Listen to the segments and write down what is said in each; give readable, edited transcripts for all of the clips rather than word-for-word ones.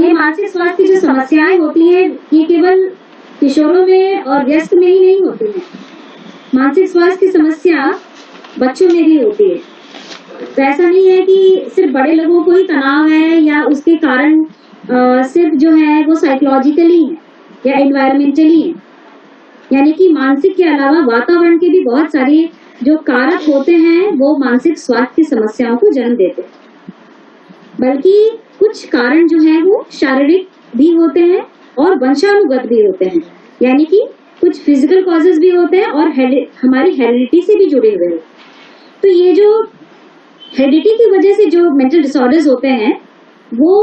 ये मानसिक स्वास्थ्य की जो समस्याएं होती हैं ये केवल किशोरों में और वयस्क में ही नहीं होती है। मानसिक स्वास्थ्य की समस्या बच्चों में भी होती है। तो ऐसा नहीं है कि सिर्फ बड़े लोगों को ही तनाव है या उसके कारण सिर्फ जो है वो साइकोलॉजिकली है या एनवायरमेंटली है। यानी कि मानसिक के अलावा वातावरण के भी बहुत सारे जो कारक होते हैं वो मानसिक स्वास्थ्य की समस्याओं को जन्म देते हैं। बल्कि कुछ कारण जो है वो शारीरिक भी होते हैं और वंशानुगत भी होते हैं। यानी कि कुछ फिजिकल कॉजेस भी होते हैं और हमारी हेरिडिटी से भी जुड़े हुए हैं। तो ये जो हेरिडिटी की वजह से जो मेंटल डिसऑर्डर्स होते हैं वो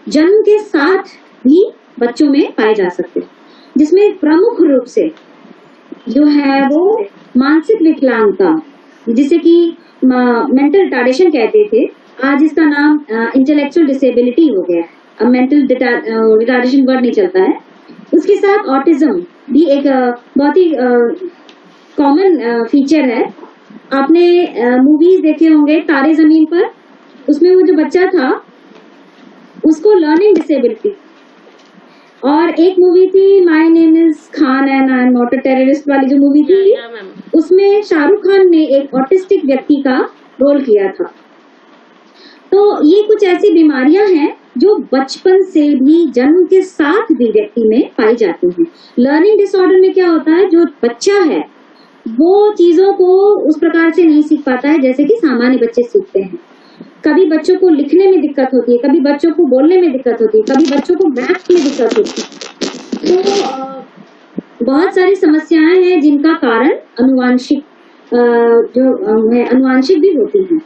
जन्म के साथ भी बच्चों में पाए जा सकते हैं, जिसमें प्रमुख रूप से जो है वो मानसिक विकलांगता, जिसे कि मेंटल रिटार्डेशन कहते थे, आज इसका नाम इंटेलेक्चुअल डिसेबिलिटी हो गया है। अब मेंटल रिटार्डेशन वर्ड नहीं चलता है। उसके साथ ऑटिज्म भी एक बहुत ही कॉमन फीचर है। आपने मूवीज देखे होंगे तारे जमीन पर, उसमें वो जो बच्चा था उसको लर्निंग डिसेबिलिटी, और एक मूवी थी my name is Khan and I am not a terrorist वाली जो मूवी थी, उसमें शाहरुख खान ने एक ऑटिस्टिक व्यक्ति का रोल किया था। तो ये कुछ ऐसी बीमारियां हैं जो बचपन से भी जन्म के साथ भी व्यक्ति में पाई जाती हैं। लर्निंग डिसऑर्डर में क्या होता है, जो बच्चा है वो चीजों को उस प्रकार से नहीं सीख पाता है जैसे कि सामान्य बच्चे सीखते हैं। कभी बच्चों को लिखने में दिक्कत होती है, कभी बच्चों को बोलने में दिक्कत होती है, कभी बच्चों को मैथ्स में दिक्कत होती है। तो बहुत सारी समस्याएं हैं जिनका कारण अनुवांशिक जो अनुवांशिक भी होती हैं।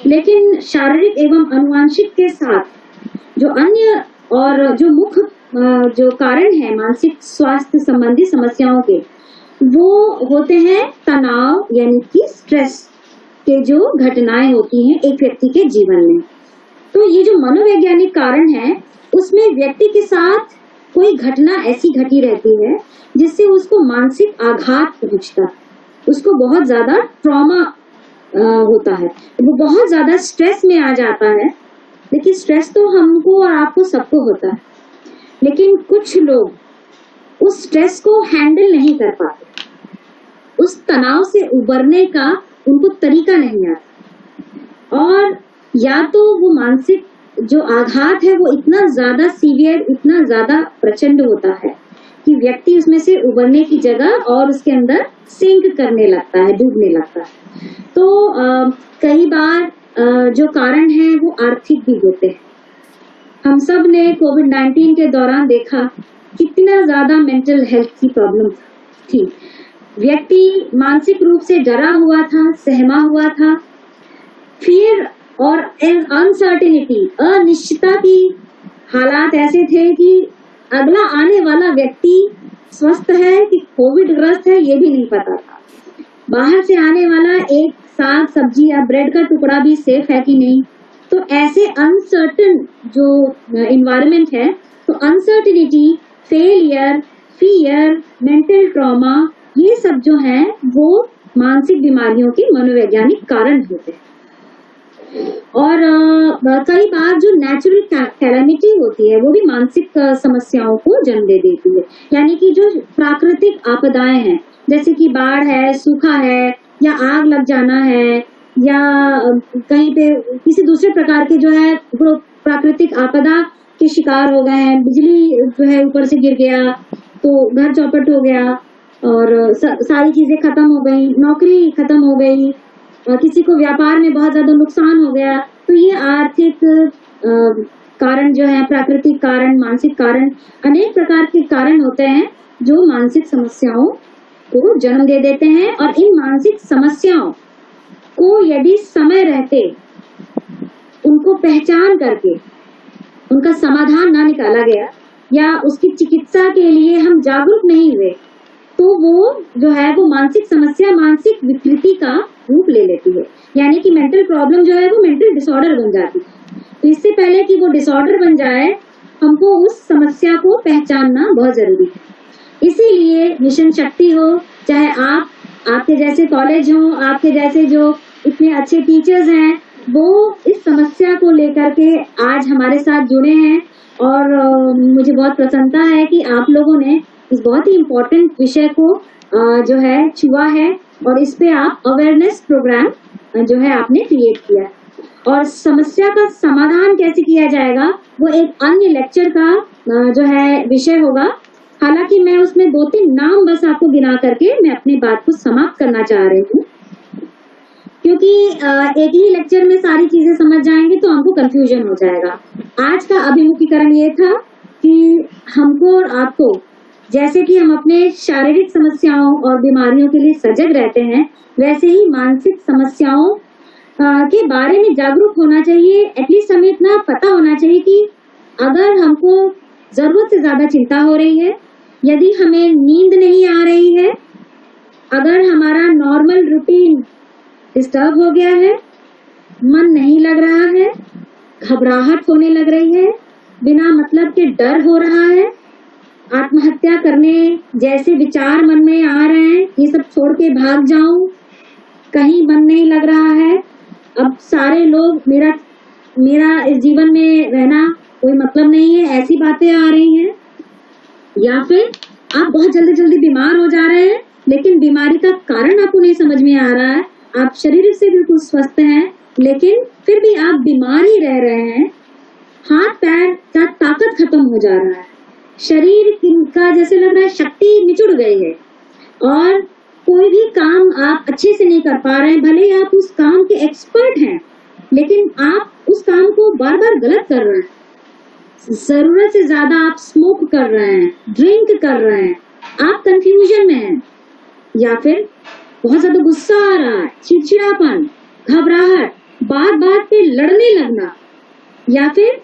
लेकिन शारीरिक एवं अनुवांशिक के साथ जो अन्य और जो मुख्य जो कारण है मानसिक स्वास्थ्य संबंधी समस्याओं के, वो होते हैं तनाव यानी कि स्ट्रेस के जो घटनाएं होती हैं एक व्यक्ति के जीवन में। तो ये जो मनोवैज्ञानिक कारण है उसमें व्यक्ति के साथ कोई घटना ऐसी घटी रहती है जिससे उसको मानसिक आघात पहुंचता है, उसको बहुत ज्यादा ट्रॉमा होता है, वो बहुत ज्यादा स्ट्रेस में आ जाता है। लेकिन स्ट्रेस तो हमको और आपको सबको होता है, लेकिन कुछ लोग उस स्ट्रेस को हैंडल नहीं कर पाते, उस तनाव से उबरने का उनको तरीका नहीं आता, और या तो वो मानसिक जो आघात है वो इतना ज्यादा सीवियर, इतना ज्यादा प्रचंड होता है कि व्यक्ति उसमें से उबरने की जगह और उसके अंदर सिंक करने लगता है, डूबने लगता है। तो कई बार जो कारण है वो आर्थिक भी होते हैं। हम सब ने कोविड-19 के दौरान देखा कितना ज्यादा मेंटल हेल्थ की प्रॉब्लम थी। व्यक्ति मानसिक रूप से डरा हुआ था, सहमा हुआ था। फियर और अनसर्टेनिटी, अनिश्चितता की हालात ऐसे थे कि अगला आने वाला व्यक्ति स्वस्थ है कि कोविड ग्रस्त है ये भी नहीं पता था। बाहर से आने वाला एक साग सब्जी या ब्रेड का टुकड़ा भी सेफ है कि नहीं। तो ऐसे अनसर्टन जो इन्वायरमेंट है, तो uncertainty, failure, fear, mental trauma, ये सब जो है वो मानसिक बीमारियों के मनोवैज्ञानिक कारण होते हैं। और कई बार जो नेचुरल कैलामिटी होती है वो भी मानसिक समस्याओं को जन्म दे देती है। यानी कि जो प्राकृतिक आपदाएं हैं जैसे कि बाढ़ है, सूखा है, या आग लग जाना है, या कहीं पे किसी दूसरे प्रकार के जो है प्राकृतिक आपदा के शिकार हो गए हैं, बिजली जो है ऊपर से गिर गया तो घर चौपट हो गया और सारी चीजें खत्म हो गई, नौकरी खत्म हो गई, किसी को व्यापार में बहुत ज्यादा नुकसान हो गया। तो ये आर्थिक कारण जो है, प्राकृतिक कारण, मानसिक कारण, अनेक प्रकार के कारण होते हैं जो मानसिक समस्याओं को जन्म दे देते हैं। और इन मानसिक समस्याओं को यदि समय रहते उनको पहचान करके उनका समाधान ना निकाला गया या उसकी चिकित्सा के लिए हम जागरूक नहीं हुए, तो वो जो है वो मानसिक समस्या मानसिक विकृति का रूप ले लेती है। यानी कि मेंटल प्रॉब्लम जो है वो मेंटल डिसऑर्डर बन जाती है। तो इससे पहले कि वो डिसऑर्डर बन जाए, हमको उस समस्या को पहचानना बहुत जरूरी है। इसीलिए मिशन शक्ति हो, चाहे आपके जैसे कॉलेज हो, आपके जैसे जो इतने अच्छे टीचर्स हैं वो इस समस्या को लेकर के आज हमारे साथ जुड़े हैं और मुझे बहुत प्रसन्नता है कि आप लोगों ने इस बहुत ही इम्पोर्टेंट विषय को जो है छुआ है और इस पे आप अवेयरनेस प्रोग्राम जो है आपने क्रिएट किया है। और समस्या का समाधान कैसे किया जाएगा वो एक अन्य लेक्चर का जो है विषय होगा। हालांकि मैं उसमें 2-3 नाम बस आपको गिना करके मैं अपनी बात को समाप्त करना चाह रही हूँ, क्योंकि एक ही लेक्चर में सारी चीजें समझ जाएंगे तो हमको कंफ्यूजन हो जाएगा। आज का अभिमुखीकरण ये था कि हमको और आपको, जैसे कि हम अपने शारीरिक समस्याओं और बीमारियों के लिए सजग रहते हैं, वैसे ही मानसिक समस्याओं के बारे में जागरूक होना चाहिए। एटलीस्ट हमें इतना पता होना चाहिए कि अगर हमको जरूरत से ज्यादा चिंता हो रही है, यदि हमें नींद नहीं आ रही है, अगर हमारा नॉर्मल रूटीन डिस्टर्ब हो गया है, मन नहीं लग रहा है, घबराहट होने लग रही है, बिना मतलब के डर हो रहा है, आत्महत्या करने जैसे विचार मन में आ रहे हैं, ये सब छोड़ के भाग जाऊं, कहीं मन नहीं लग रहा है, अब सारे लोग मेरा इस जीवन में रहना कोई मतलब नहीं है, ऐसी बातें आ रही हैं। या फिर आप बहुत जल्दी जल्दी बीमार हो जा रहे हैं, लेकिन बीमारी का कारण आपको नहीं समझ में आ रहा है, आप शरीर से बिल्कुल स्वस्थ हैं लेकिन फिर भी आप बीमार ही रह रहे हैं, हाथ पैर का ताकत खत्म हो जा रहा है, शरीर का जैसे लग रहा है शक्ति निचुड़ गई है और कोई भी काम आप अच्छे से नहीं कर पा रहे हैं। भले ही आप उस काम के एक्सपर्ट हैं, लेकिन आप उस काम को बार बार गलत कर रहे हैं, जरूरत से ज्यादा आप स्मोक कर रहे हैं, ड्रिंक कर रहे हैं, आप कंफ्यूजन में हैं, या फिर बहुत ज्यादा गुस्सा आ रहा है, चिड़चिड़ापन, घबराहट, बात बात पे लड़ने लगना, या फिर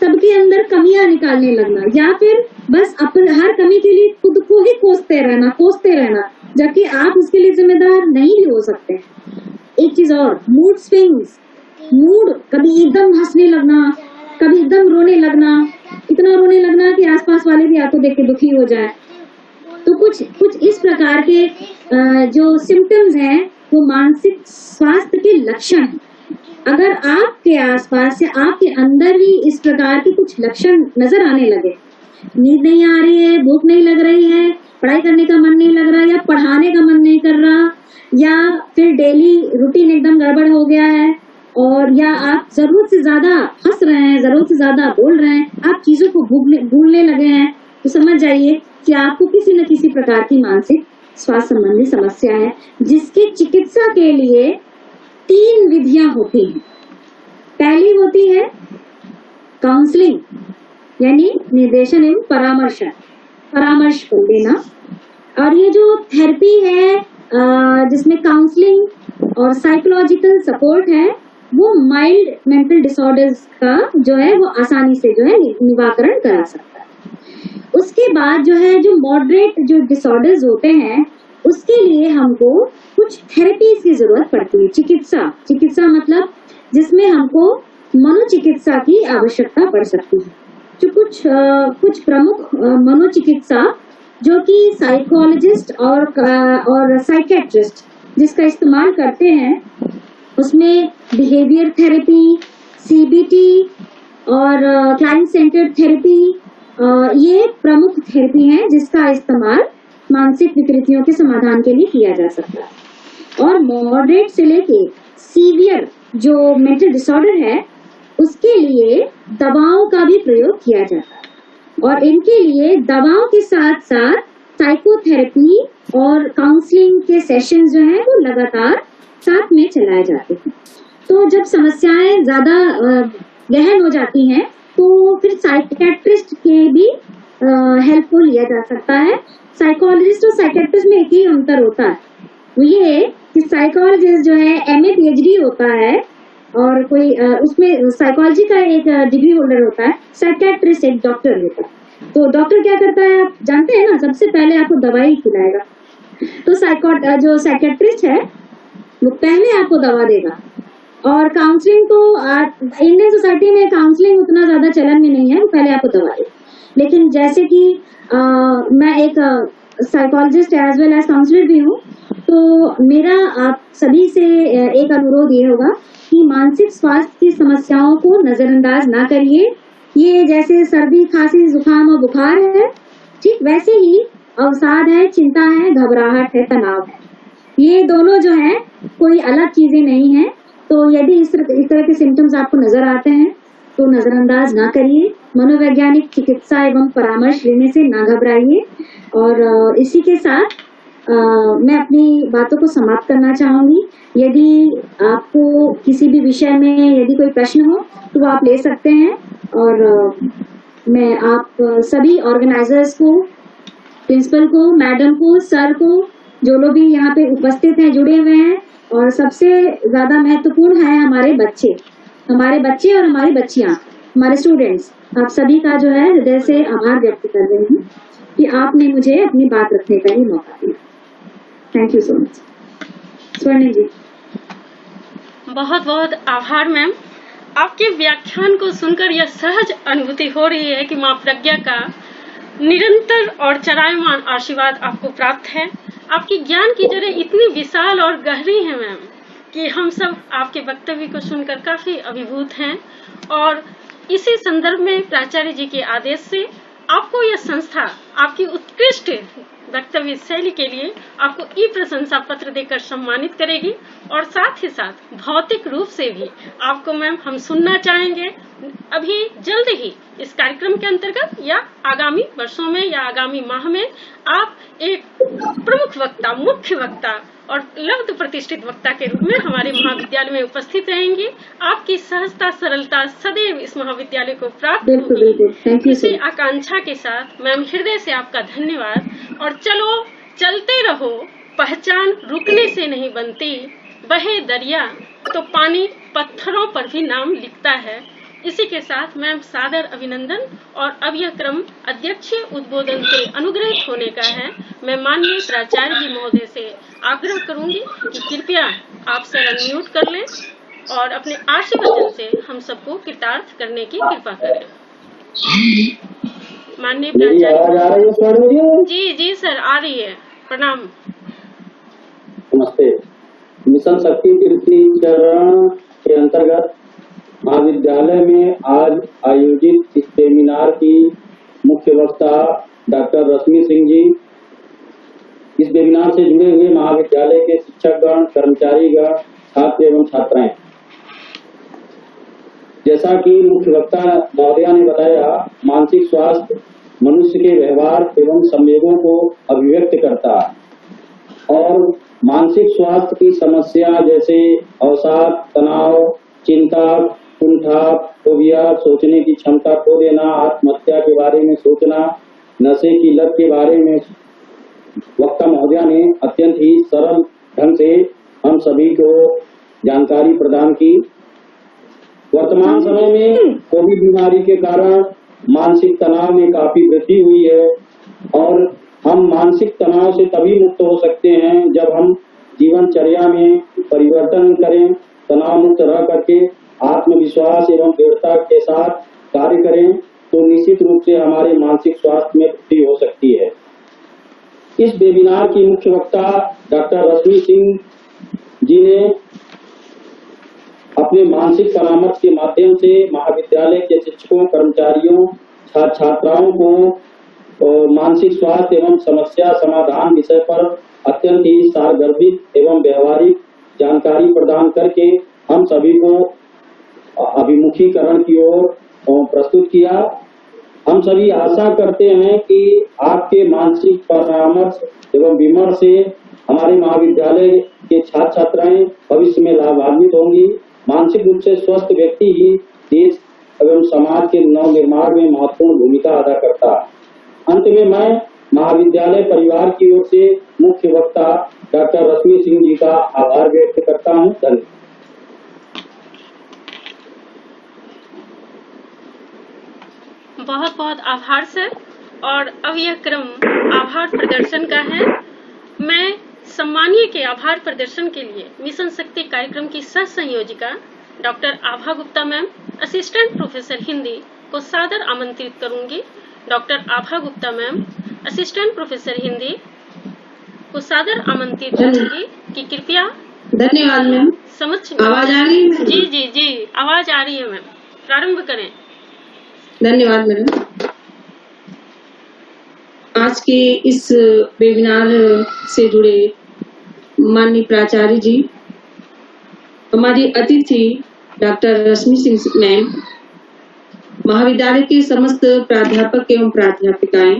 सबके अंदर कमियां निकालने लगना, या फिर बस अपन हर कमी के लिए खुद को ही कोसते रहना, जबकि आप उसके लिए जिम्मेदार नहीं भी हो सकते। एक चीज और, मूड स्विंग्स, कभी एकदम हंसने लगना, कभी एकदम रोने लगना, इतना रोने लगना कि आसपास वाले भी आपको देख के दुखी हो जाए। तो कुछ इस प्रकार के जो सिम्टम्स हैं वो मानसिक स्वास्थ्य के लक्षण हैं। अगर आपके आसपास या आपके अंदर ही इस प्रकार के कुछ लक्षण नजर आने लगे, नींद नहीं आ रही है, भूख नहीं लग रही है, पढ़ाई करने का मन नहीं लग रहा, या पढ़ाने का मन नहीं कर रहा, या फिर डेली रूटीन एकदम गड़बड़ हो गया है, और या आप जरूरत से ज्यादा हंस रहे हैं, जरूरत से ज्यादा बोल रहे हैं, आप चीजों को भूलने लगे हैं, तो समझ जाइए कि आपको किसी न किसी प्रकार की मानसिक स्वास्थ्य संबंधी समस्या है, जिसकी चिकित्सा के लिए 3 विधियां होती हैं। पहली होती है काउंसलिंग, यानी निर्देशन एवं परामर्श को देना, और ये जो थेरेपी है जिसमें काउंसलिंग और साइकोलॉजिकल सपोर्ट है, वो माइल्ड मेंटल डिसऑर्डर्स का जो है वो आसानी से जो है निवारण करा सकता है। उसके बाद जो है जो मॉडरेट जो डिसऑर्डर्स होते हैं, उसके लिए हमको कुछ थेरेपीज की जरूरत पड़ती है। चिकित्सा मतलब जिसमें हमको मनोचिकित्सा की आवश्यकता पड़ सकती है। जो कुछ प्रमुख मनोचिकित्सा जो कि साइकोलॉजिस्ट और साइकेट्रिस्ट जिसका इस्तेमाल करते हैं, उसमें बिहेवियर थेरेपी, CBT और क्लाइंट सेंटर्ड थेरेपी, ये प्रमुख थेरेपी हैं जिसका इस्तेमाल मानसिक विकृतियों के समाधान के लिए किया जा सकता है। और मॉडरेट से लेके सीवियर जो मेंटल डिसऑर्डर है, उसके लिए दवाओं का भी प्रयोग किया जाता है, और इनके लिए दवाओं के साथ साथ साइकोथेरेपी और काउंसलिंग के सेशन जो है वो लगातार साथ में चलाए जाते हैं। तो जब समस्याएं ज्यादा गहन हो जाती हैं, तो फिर साइकियाट्रिस्ट के भी हेल्प को लिया जा सकता है। साइकोलॉजिस्ट और साइकियाट्रिस्ट में एक ही अंतर होता है, वो ये कि साइकोलॉजिस्ट जो है MA PhD होता है, और कोई उसमें साइकोलॉजी का एक डिग्री होल्डर होता है, साइकियाट्रिस्ट एक डॉक्टर होता है। तो डॉक्टर क्या करता है आप जानते हैं ना, सबसे पहले आपको दवाई खिलाएगा। तो जो साइकियाट्रिस्ट है वो पहले आपको दवा देगा। और काउंसलिंग तो इंडियन सोसाइटी में काउंसलिंग उतना ज्यादा चलन में नहीं है, वो पहले आपको दवा देगा। लेकिन जैसे कि मैं एक psychologist as well as counsellor भी हूँ, तो मेरा आप सभी से एक अनुरोध ये होगा कि मानसिक स्वास्थ्य की समस्याओं को नजरअंदाज ना करिए। ये जैसे सर्दी, खांसी, जुकाम और बुखार है, ठीक वैसे ही अवसाद है, चिंता है, घबराहट है, तनाव है। ये दोनों जो है कोई अलग चीजें नहीं है। तो यदि इस तरह के सिम्टम्स आपको नजर आते हैं तो नजरअंदाज ना करिए। मनोवैज्ञानिक चिकित्सा एवं परामर्श लेने से ना घबराइए। और इसी के साथ मैं अपनी बातों को समाप्त करना चाहूंगी। यदि आपको किसी भी विषय में यदि कोई प्रश्न हो तो आप ले सकते हैं। और मैं आप सभी ऑर्गेनाइजर्स को, प्रिंसिपल को, मैडम को, सर को, जो लोग भी यहाँ पे उपस्थित हैं, जुड़े हुए हैं, और सबसे ज्यादा महत्वपूर्ण है हमारे बच्चे और हमारी बच्चियां, हमारे स्टूडेंट्स, आप सभी का जो है हृदय से आभार व्यक्त कर रही हूँ कि आपने मुझे अपनी बात रखने का ही मौका दिया। Thank you so much. स्वर्णिम जी, बहुत बहुत आभार मैम। आपके व्याख्यान को सुनकर यह सहज अनुभूति हो रही है कि माँ प्रज्ञा का निरंतर और चरायमान आशीर्वाद आपको प्राप्त है। आपकी ज्ञान की जड़ें इतनी विशाल और गहरी हैं मैम कि हम सब आपके वक्तव्य को सुनकर काफी अभिभूत हैं। और इसी संदर्भ में प्राचार्य जी के आदेश से आपको यह संस्था आपकी उत्कृष्ट वक्तव्य शैली के लिए आपको ई प्रशंसा पत्र देकर सम्मानित करेगी। और साथ ही साथ भौतिक रूप से भी आपको मैम हम सुनना चाहेंगे अभी जल्द ही इस कार्यक्रम के अंतर्गत, या आगामी वर्षों में या आगामी माह में आप एक प्रमुख वक्ता, मुख्य वक्ता और लब्ध प्रतिष्ठित वक्ता के रूप में हमारे महाविद्यालय में उपस्थित रहेंगी। आपकी सहजता, सरलता सदैव इस महाविद्यालय को प्राप्त होगी। इसी आकांक्षा के साथ मैम हृदय से आपका धन्यवाद। और चलो चलते रहो, पहचान रुकने से नहीं बनती, बहे दरिया तो पानी पत्थरों पर भी नाम लिखता है। इसी के साथ मैम सादर अभिनंदन। और अब यह क्रम अध्यक्षीय उद्बोधन से अनुग्रहित होने का है। मैं माननीय प्राचार्य जी महोदय से आग्रह करूंगी कि कृपया आप सर अनम्यूट कर लें और अपने आशीर्वचन से हम सबको कृतार्थ करने की कृपा करें। माननीय प्राचार्य जी सर आ रही है। प्रणाम। नमस्ते। मिशन शक्ति कीर्ति चरण के अंतर्गत महाविद्यालय में आज आयोजित इस सेमिनार की मुख्य वक्ता डॉक्टर रश्मि सिंह जी, इस वेबिनार से जुड़े हुए महाविद्यालय के शिक्षकगण, कर्मचारीगण, छात्र एवं छात्राएं। जैसा कि मुख्य वक्ता महोदया ने बताया, मानसिक स्वास्थ्य मनुष्य के व्यवहार एवं संवेगों को अभिव्यक्त करता है और मानसिक स्वास्थ्य की समस्या जैसे अवसाद, तनाव, चिंता, कुंठा, फोबिया, सोचने की क्षमता खो देना, आत्महत्या के बारे में सोचना, नशे की लत के बारे में वक्ता महोदया ने अत्यंत ही सरल ढंग से हम सभी को जानकारी प्रदान की। वर्तमान समय में कोविड बीमारी के कारण मानसिक तनाव में काफी वृद्धि हुई है और हम मानसिक तनाव से तभी मुक्त हो सकते हैं जब हम जीवनचर्या में परिवर्तन करें, तनाव मुक्त रह करके आत्मविश्वास एवं दृढ़ता के साथ कार्य करें तो निश्चित रूप से हमारे मानसिक स्वास्थ्य में वृद्धि हो सकती है। इस वेबिनार की मुख्य वक्ता डॉक्टर रश्मि सिंह जी ने अपने मानसिक परामर्श के माध्यम से महाविद्यालय के शिक्षकों, कर्मचारियों, छात्र छात्राओं को मानसिक स्वास्थ्य एवं समस्या समाधान विषय पर अत्यंत ही सारगर्भित एवं व्यवहारिक जानकारी प्रदान करके हम सभी को अभिमुखीकरण की ओर प्रस्तुत किया। हम सभी आशा करते हैं कि आपके मानसिक परामर्श एवं विमर्श से हमारे महाविद्यालय के छात्र छात्राएं भविष्य में लाभान्वित होंगी। मानसिक रूप से स्वस्थ व्यक्ति ही देश एवं समाज के नव निर्माण में महत्वपूर्ण भूमिका अदा करता है। अंत में मैं महाविद्यालय परिवार की ओर से मुख्य वक्ता डॉक्टर रश्मि सिंह जी का आभार व्यक्त करता हूँ। धन्यवाद। बहुत बहुत आभार सर। और अब यह क्रम आभार प्रदर्शन का है। मैं सम्मानीय के आभार प्रदर्शन के लिए मिशन शक्ति कार्यक्रम की सह संयोजिका doctor Abha Gupta ma'am, assistant professor Hindi को सादर आमंत्रित करूंगी। Doctor Abha Gupta ma'am, assistant professor Hindi को सादर आमंत्रित करूंगी कि कृपया धन्यवाद मैम। समझ आवाज आ रही है? जी जी जी, आवाज आ रही है मैम, प्रारंभ करें। धन्यवाद मैडम। आज के इस वेबिनार से जुड़े माननीय प्राचार्य जी, हमारी अतिथि डॉक्टर रश्मि सिंह मैम, महाविद्यालय के समस्त प्राध्यापक एवं प्राध्यापिकाएं,